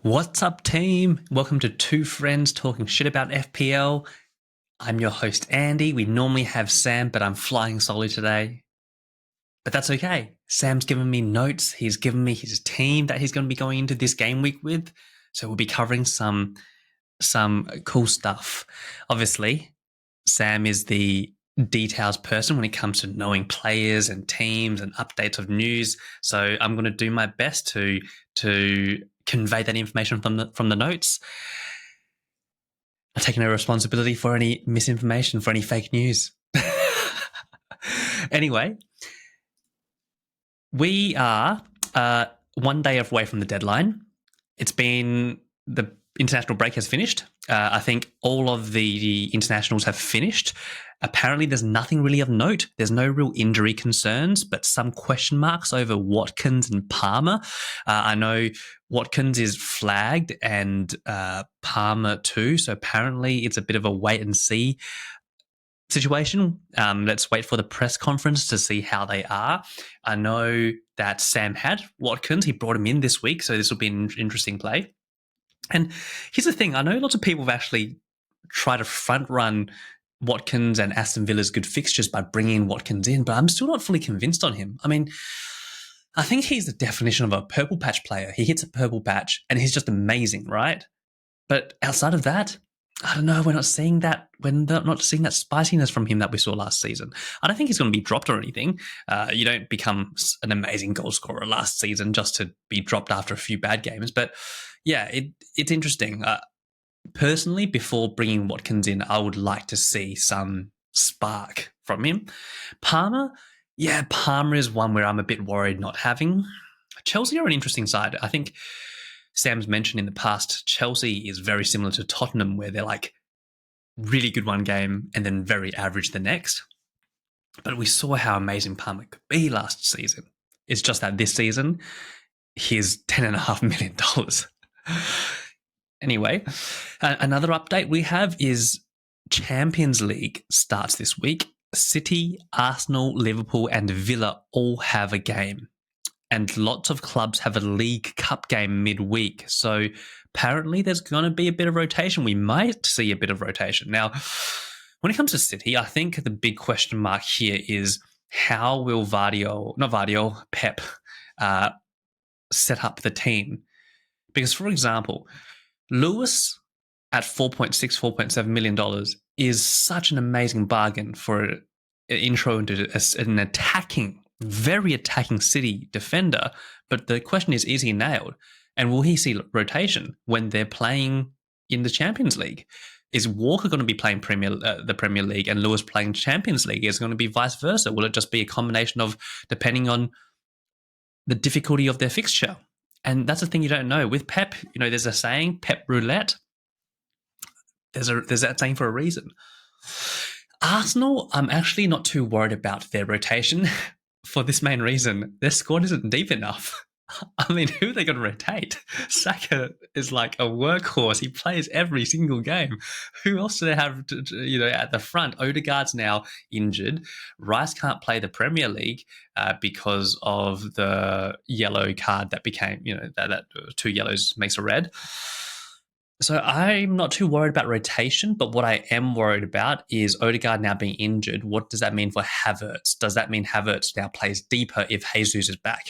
What's up, team? Welcome to Two Friends Talking Shit About FPL. I'm your host, Andy. We normally have Sam, but I'm flying solo today. But that's okay. Sam's given me notes. He's given me his team that he's going to be going into this game week with. So we'll be covering some cool stuff. Obviously, Sam is the details person when it comes to knowing players and teams and updates of news. So I'm going to do my best to convey that information from the notes. I'm taking no responsibility for any misinformation, for any fake news. Anyway, we are 1 day away from the deadline. It's been the international break has finished. I think all of the internationals have finished. Apparently, there's nothing really of note. There's no real injury concerns, but some question marks over Watkins and Palmer. I know Watkins is flagged and Palmer too. So apparently, it's a bit of a wait and see situation. Let's wait for the press conference to see how they are. I know that Sam had Watkins. He brought him in this week, so this will be an interesting play. And here's the thing. I know lots of people have actually tried to front run Watkins and Aston Villa's good fixtures by bringing Watkins in, but I'm still not fully convinced on him. I mean, I think he's the definition of a purple patch player. He hits a purple patch and he's just amazing, right? But outside of that, I don't know. We're not seeing that. We're not seeing that spiciness from him that we saw last season. I don't think he's going to be dropped or anything. You don't become an amazing goal scorer last season just to be dropped after a few bad games. But yeah, it's interesting. Personally, before bringing Watkins in, I would like to see some spark from him. Palmer is one where I'm a bit worried not having. Chelsea are an interesting side. I think Sam's mentioned in the past, Chelsea is very similar to Tottenham, where they're like really good one game and then very average the next. But we saw how amazing Palmer could be last season. It's just that this season, he's $10.5 million. Anyway, another update we have is Champions League starts this week. City, Arsenal, Liverpool, and Villa all have a game. And lots of clubs have a League Cup game midweek. So apparently there's going to be a bit of rotation. We might see a bit of rotation. Now, when it comes to City, I think the big question mark here is how will Pep set up the team? Because, for example, Lewis at $4.7 million is such an amazing bargain for an intro into an attacking, very attacking City defender. But the question is he nailed? And will he see rotation when they're playing in the Champions League? Is Walker going to be playing the Premier League and Lewis playing Champions League? Is it going to be vice versa? Will it just be a combination of depending on the difficulty of their fixture? And that's the thing you don't know. With Pep, there's a saying, Pep roulette. There's that saying for a reason. Arsenal, I'm actually not too worried about their rotation for this main reason. Their squad isn't deep enough. I mean, who are they going to rotate? Saka is like a workhorse. He plays every single game. Who else do they have, at the front? Odegaard's now injured. Rice can't play the Premier League because of the yellow card that became, that 2 yellows makes a red. So I'm not too worried about rotation, but what I am worried about is Odegaard now being injured. What does that mean for Havertz? Does that mean Havertz now plays deeper if Jesus is back?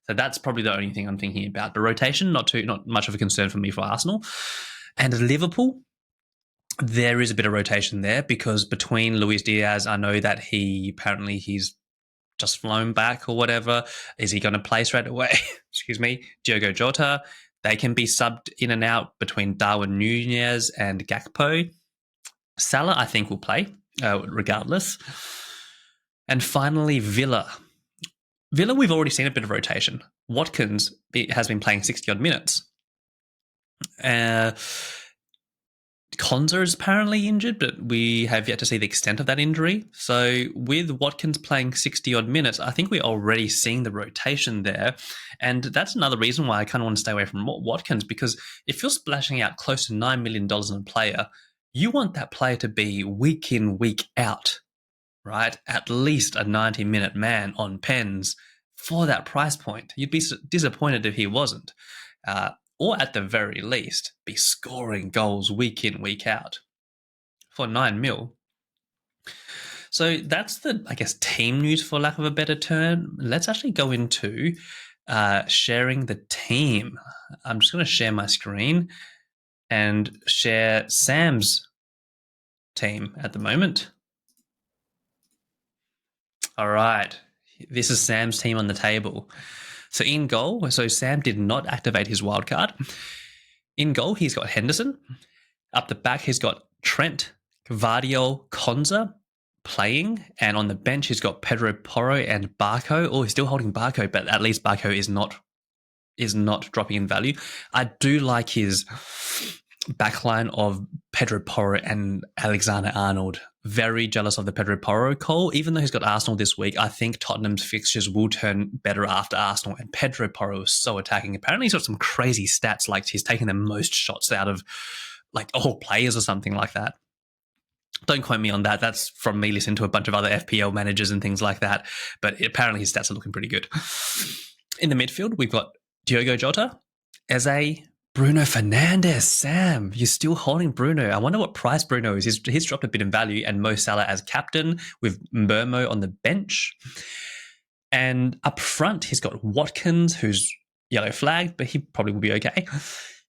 So that's probably the only thing I'm thinking about. But rotation, not much of a concern for me for Arsenal. And Liverpool, there is a bit of rotation there because between Luis Diaz, I know that he's just flown back or whatever. Is he going to play straight away? Excuse me. Diogo Jota, they can be subbed in and out between Darwin Nunez and Gakpo. Salah, I think, will play regardless. And finally, Villa. Villa, we've already seen a bit of rotation. Watkins has been playing 60-odd minutes. Konza is apparently injured, but we have yet to see the extent of that injury. So with Watkins playing 60-odd minutes, I think we're already seeing the rotation there. And that's another reason why I kind of want to stay away from Watkins, because if you're splashing out close to $9 million on a player, you want that player to be week in, week out, right? At least a 90-minute man on pens for that price point. You'd be disappointed if he wasn't. or at the very least, be scoring goals week in, week out for 9 mil. So that's the, I guess, team news, for lack of a better term. Let's actually go into sharing the team. I'm just going to share my screen and share Sam's team at the moment. All right. This is Sam's team on the table. So in goal, so Sam did not activate his wildcard. In goal, he's got Henderson. Up the back, he's got Trent, Gvardiol, Konza playing. And on the bench, he's got Pedro Porro and Barco. Oh, he's still holding Barco, but at least Barco is not dropping in value. I do like his backline of Pedro Porro and Alexander-Arnold. Very jealous of the Pedro Porro call. Even though he's got Arsenal this week, I think Tottenham's fixtures will turn better after Arsenal, and Pedro Porro is so attacking. Apparently he's got some crazy stats, like he's taking the most shots out of like all players or something like that. Don't quote me on that. That's from me listening to a bunch of other FPL managers and things like that. But apparently his stats are looking pretty good. In the midfield, we've got Diogo Jota, Eze, Bruno Fernandes. Sam, you're still holding Bruno. I wonder what price Bruno is. He's dropped a bit in value, and Mo Salah as captain with Mbermo on the bench. And up front, he's got Watkins, who's yellow flagged, but he probably will be okay.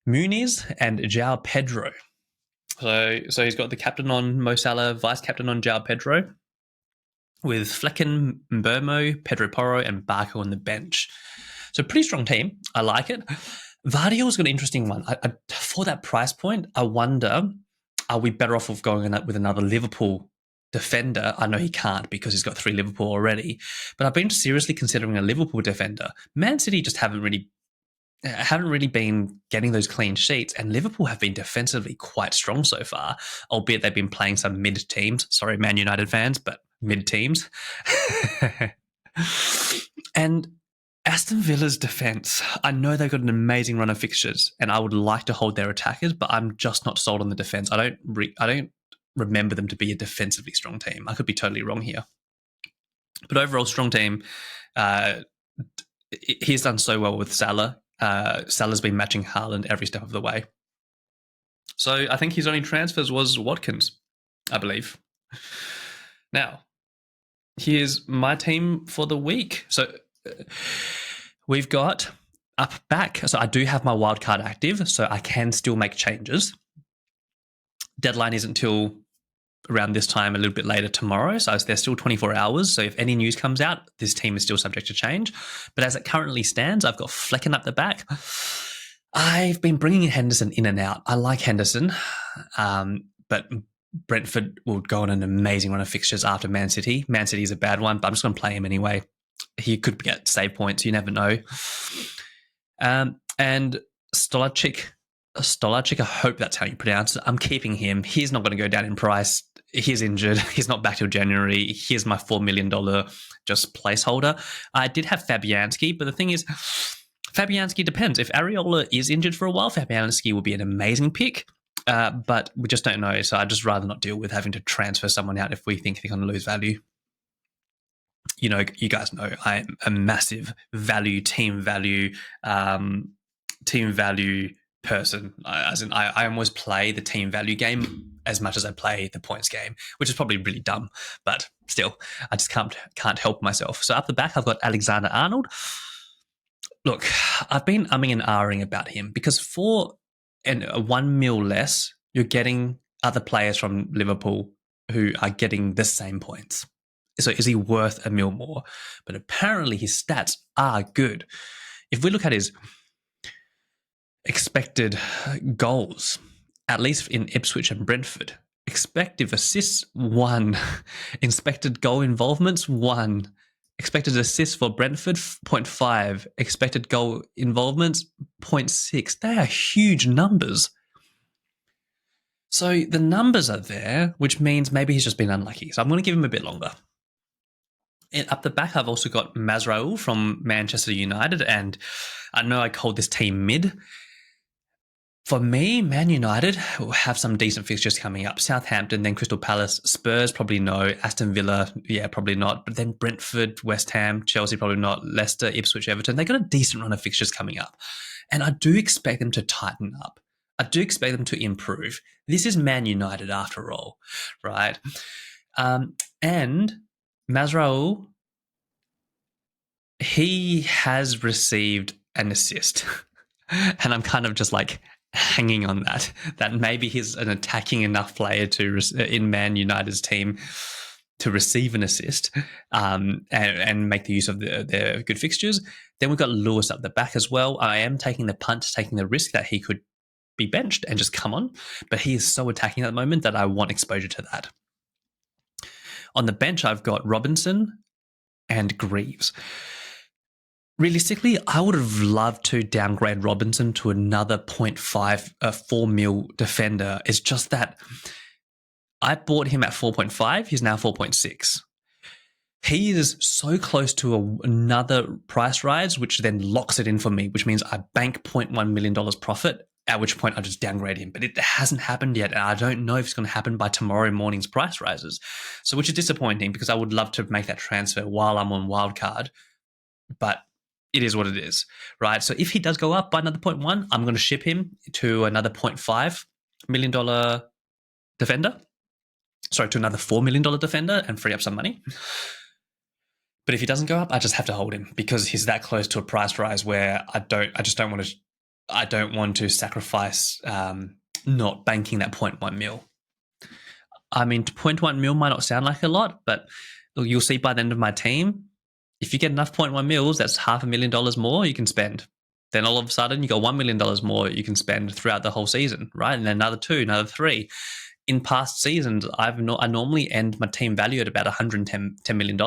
Muniz and João Pedro. So he's got the captain on Mo Salah, vice captain on João Pedro, with Flecken, Mbermo, Pedro Porro, and Barco on the bench. So pretty strong team. I like it. Vardiol's got an interesting one. For that price point, I wonder, are we better off of going with another Liverpool defender? I know he can't because he's got 3 Liverpool already, but I've been seriously considering a Liverpool defender. Man City just haven't really been getting those clean sheets, and Liverpool have been defensively quite strong so far, albeit they've been playing some mid teams. Sorry, Man United fans, but mid teams. And Aston Villa's defense, I know they've got an amazing run of fixtures, and I would like to hold their attackers, but I'm just not sold on the defense. I don't remember them to be a defensively strong team. I could be totally wrong here, but overall, strong team. He's done so well with Salah. Salah's been matching Haaland every step of the way. So I think his only transfers was Watkins, I believe. Now, here's my team for the week. So we've got up back. So I do have my wildcard active, so I can still make changes. Deadline isn't until around this time, a little bit later tomorrow. So there's still 24 hours. So if any news comes out, this team is still subject to change. But as it currently stands, I've got Flecken up the back. I've been bringing Henderson in and out. I like Henderson, but Brentford will go on an amazing run of fixtures after Man City. Man City is a bad one, but I'm just going to play him anyway. He could get save points. You never know. And Stolacic, I hope that's how you pronounce it. I'm keeping him. He's not going to go down in price. He's injured. He's not back till January. Here's my $4 million just placeholder. I did have Fabianski, but the thing is, Fabianski depends. If Areola is injured for a while, Fabianski will be an amazing pick, but we just don't know. So I'd just rather not deal with having to transfer someone out if we think they're going to lose value. You know, you guys know I'm a massive team value person. I almost play the team value game as much as I play the points game, which is probably really dumb, but still, I just can't help myself. So up the back, I've got Alexander-Arnold. Look, I've been umming and ahhing about him because for a 1 mil less, you're getting other players from Liverpool who are getting the same points. So is he worth $1 mil more? But apparently his stats are good. If we look at his expected goals, at least in Ipswich and Brentford, expected assists 1, expected goal involvements 1, expected assists for Brentford 0.5, expected goal involvements 0.6. They are huge numbers. So the numbers are there, which means maybe he's just been unlucky. So I'm going to give him a bit longer. And up the back, I've also got Mazraoui from Manchester United, and I know I called this team mid. For me, Man United will have some decent fixtures coming up. Southampton, then Crystal Palace, Spurs, probably no. Aston Villa, yeah, probably not. But then Brentford, West Ham, Chelsea, probably not. Leicester, Ipswich, Everton. They got a decent run of fixtures coming up. And I do expect them to tighten up. I do expect them to improve. This is Man United after all, right? And Mazraoui, he has received an assist. And I'm kind of just like hanging on that maybe he's an attacking enough player in Man United's team to receive an assist and make the use of their good fixtures. Then we've got Lewis up the back as well. I am taking the punt, taking the risk that he could be benched and just come on, but he is so attacking at the moment that I want exposure to that. On the bench, I've got Robinson and Greaves. Realistically, I would have loved to downgrade Robinson to another 4 mil defender. It's just that I bought him at 4.5. He's now 4.6. He is so close to another price rise, which then locks it in for me, which means I bank $0.1 million profit, at which point I just downgrade him. But it hasn't happened yet, and I don't know if it's going to happen by tomorrow morning's price rises. So, which is disappointing because I would love to make that transfer while I'm on wildcard. But it is what it is, right? So if he does go up by another 0.1, I'm going to ship him to another $0.5 million defender. Sorry, to another $4 million defender and free up some money. But if he doesn't go up, I just have to hold him because he's that close to a price rise where I don't want to sacrifice not banking that 0.1 mil. I mean, 0.1 mil might not sound like a lot, but you'll see by the end of my team, if you get enough 0.1 mils, that's $500,000 more you can spend. Then all of a sudden, you got $1 million more you can spend throughout the whole season, right? And then another 2, another 3. In past seasons, I normally end my team value at about $110 million.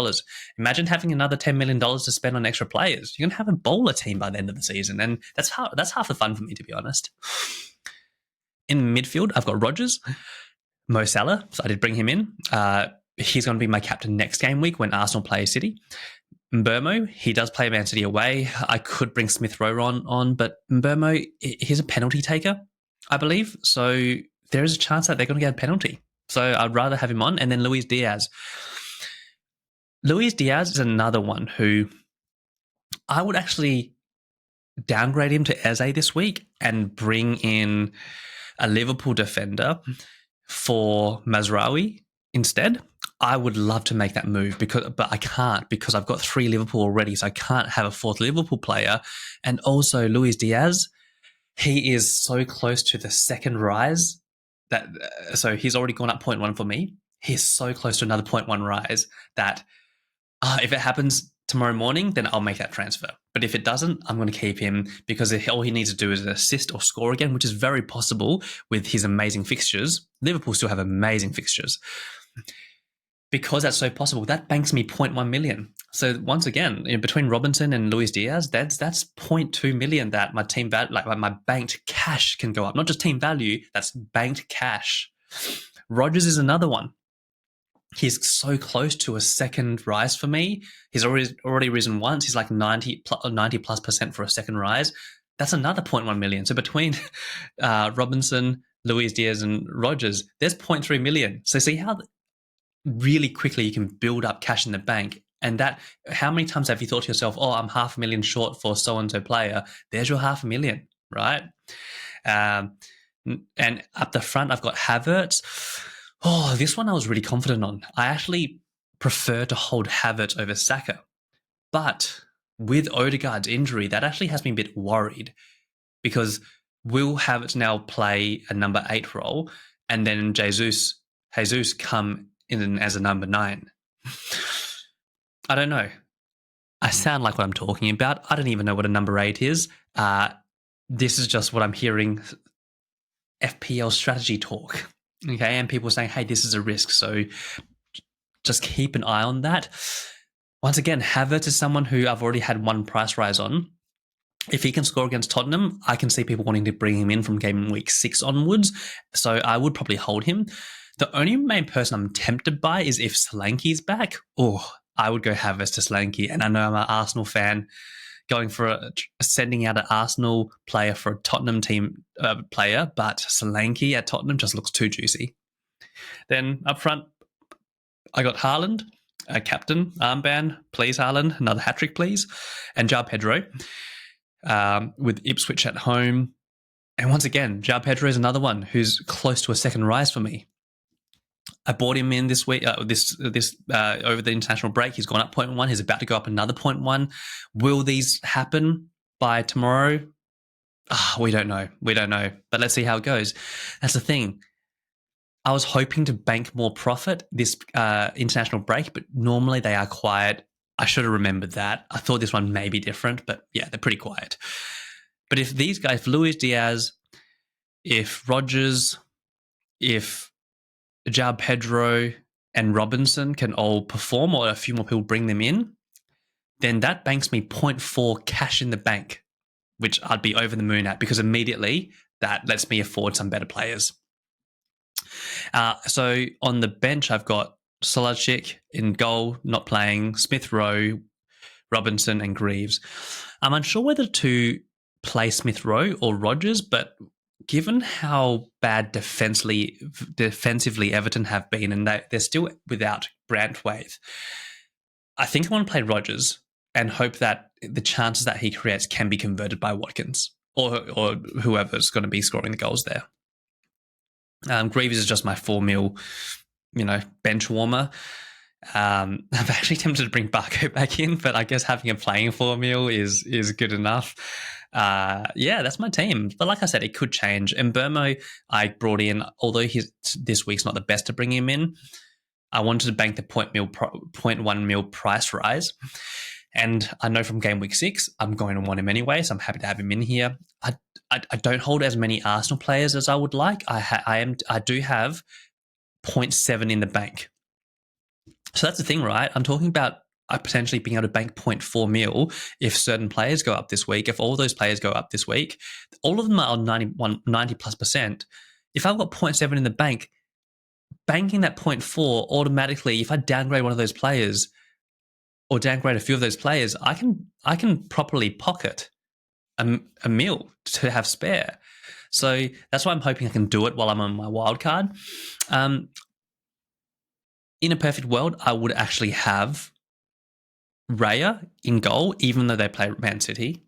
Imagine having another $10 million to spend on extra players. You're going to have a bowler team by the end of the season, and that's half the fun for me, to be honest. In midfield, I've got Rodgers, Mo Salah, so I did bring him in. He's going to be my captain next game week when Arsenal play City. Mbeumo, he does play Man City away. I could bring Smith Rowe on, but Mbeumo, he's a penalty taker, I believe. So there is a chance that they're going to get a penalty. So I'd rather have him on. And then Luis Diaz. Luis Diaz is another one who I would actually downgrade him to Eze this week and bring in a Liverpool defender for Mazraoui instead. I would love to make that move, but I can't because I've got 3 Liverpool already, so I can't have a 4th Liverpool player. And also Luis Diaz, he is so close to the second rise so he's already gone up 0.1 for me. He's so close to another 0.1 rise that if it happens tomorrow morning, then I'll make that transfer. But if it doesn't, I'm going to keep him because all he needs to do is assist or score again, which is very possible with his amazing fixtures. Liverpool still have amazing fixtures. Because that's so possible, that banks me 0.1 million. So once again, between Robinson and Luis Diaz, that's 0.2 million that my team my banked cash can go up. Not just team value, that's banked cash. Rodgers is another one. He's so close to a second rise for me. He's already risen once. He's like 90+% for a second rise. That's another 0.1 million. So between Robinson, Luis Diaz, and Rodgers, there's 0.3 million. So see how really quickly you can build up cash in the bank. And how many times have you thought to yourself, oh, I'm $500,000 short for so-and-so player? There's your $500,000, right? And up the front, I've got Havertz. Oh, this one I was really confident on. I actually prefer to hold Havertz over Saka. But with Odegaard's injury, that actually has me a bit worried because will Havertz now play a number 8 role and then Jesus come in as a number 9? I don't know. I sound like what I'm talking about. I don't even know what a number 8 is. This is just what I'm hearing FPL strategy talk. Okay, and people saying, hey, this is a risk. So just keep an eye on that. Once again, Havertz is someone who I've already had one price rise on. If he can score against Tottenham, I can see people wanting to bring him in from game week 6 onwards. So I would probably hold him. The only main person I'm tempted by is if Solanke's back. Oh, I would go Havertz to Solanke. And I know I'm an Arsenal fan going for sending out an Arsenal player for a Tottenham team player, but Solanke at Tottenham just looks too juicy. Then up front, I got Haaland, captain, armband, please Haaland, another hat-trick please, and João Pedro with Ipswich at home. And once again, João Pedro is another one who's close to a second rise for me. I bought him in this week, over the international break. He's gone up 0.1. He's about to go up another 0.1. Will these happen by tomorrow? We don't know. But let's see how it goes. That's the thing. I was hoping to bank more profit this international break, but normally they are quiet. I should have remembered that. I thought this one may be different, but yeah, they're pretty quiet. But if these guys, if Luis Diaz, if Rodgers, if João Pedro and Robinson can all perform, or a few more people bring them in, then that banks me 0.4 cash in the bank, which I'd be over the moon at, because immediately that lets me afford some better players. So on the bench, I've got Solachik in goal, not playing, Smith Rowe, Robinson, and Greaves. I'm unsure whether to play Smith Rowe or Rodgers, but given how bad defensively Everton have been, and they're still without Brantwaite, I think I want to play Rodgers and hope that the chances that he creates can be converted by Watkins or whoever's going to be scoring the goals there. Greaves is just my 4 mil, bench warmer. I'm actually tempted to bring Barco back in, but I guess having a playing 4 mil is good enough. That's my team. But like I said, it could change. And Burmo, I brought in, although this week's not the best to bring him in, I wanted to bank the 0.1 mil price rise. And I know from Gameweek 6, I'm going to want him anyway, so I'm happy to have him in here. I don't hold as many Arsenal players as I would like. I do have 0.7 in the bank. So that's the thing, right? I'm talking about potentially being able to bank 0.4 mil if certain players go up this week. If all those players go up this week, all of them are on 90+%. If I've got 0.7 in the bank, banking that 0.4 automatically, if I downgrade one of those players or downgrade a few of those players, I can properly pocket a mil to have spare. So that's why I'm hoping I can do it while I'm on my wild card. In a perfect world, I would actually have Raya in goal, even though they play Man City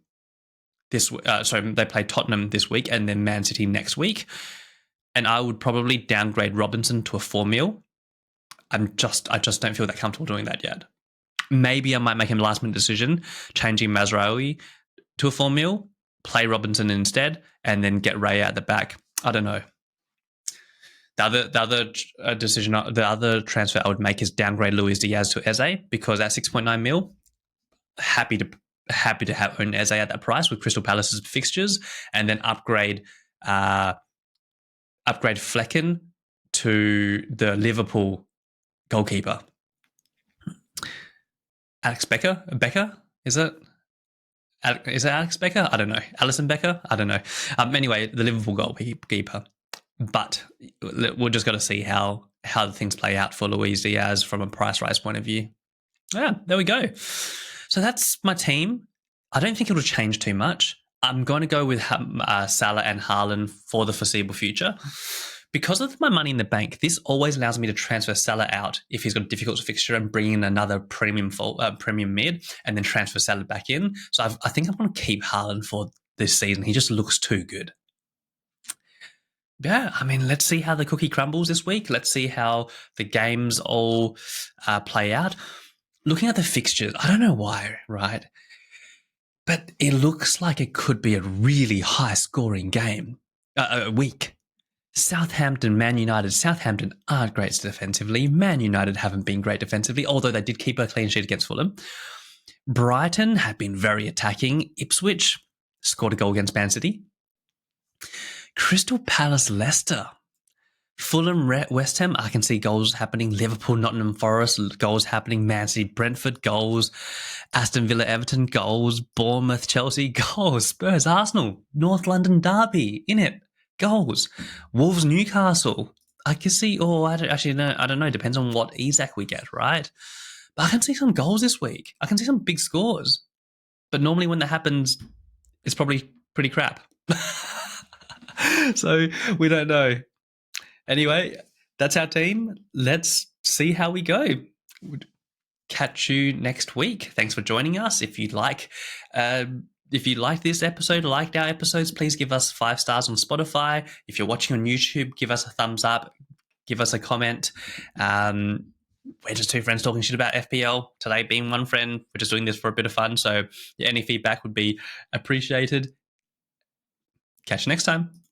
they play Tottenham this week and then Man City next week. And I would probably downgrade Robinson to a 4 mil. I just don't feel that comfortable doing that yet. Maybe I might make a last minute decision, changing Mazraoui to a 4 mil, play Robinson instead, and then get Raya at the back. I don't know. The other transfer I would make is downgrade Luis Diaz to Eze, because at 6.9 mil, happy to own Eze at that price with Crystal Palace's fixtures, and then upgrade Flecken to the Liverpool goalkeeper. Alex Becker? Is it Alex Becker? I don't know. Alisson Becker? I don't know. Anyway, the Liverpool goalkeeper. But we're just got to see how the things play out for Luis Diaz from a price rise point of view. Yeah, there we go. So that's my team. I don't think it'll change too much. I'm going to go with Salah and Haaland for the foreseeable future. Because of my money in the bank, this always allows me to transfer Salah out if he's got a difficult fixture and bring in another premium mid and then transfer Salah back in. So I think I'm going to keep Haaland for this season. He just looks too good. Yeah, I mean, let's see how the cookie crumbles this week. Let's see how the games all play out. Looking at the fixtures, I don't know why, right? But it looks like it could be a really high-scoring game, week. Southampton, Man United. Southampton aren't great defensively. Man United haven't been great defensively, although they did keep a clean sheet against Fulham. Brighton have been very attacking. Ipswich scored a goal against Man City. Crystal Palace, Leicester. Fulham, West Ham, I can see goals happening. Liverpool, Nottingham Forest, goals happening. Man City, Brentford, goals. Aston Villa, Everton, goals. Bournemouth, Chelsea, goals. Spurs, Arsenal, North London Derby, in it, goals. Wolves, Newcastle. I can see, I don't know. Depends on what Isak we get, right? But I can see some goals this week. I can see some big scores. But normally when that happens, it's probably pretty crap. So we don't know. Anyway, that's our team. Let's see how we go. Catch you next week. Thanks for joining us. If you liked this episode, liked our episodes, please give us 5 stars on Spotify. If you're watching on YouTube, give us a thumbs up. Give us a comment. We're just 2 friends talking shit about FPL. Today being 1 friend. We're just doing this for a bit of fun. So any feedback would be appreciated. Catch you next time.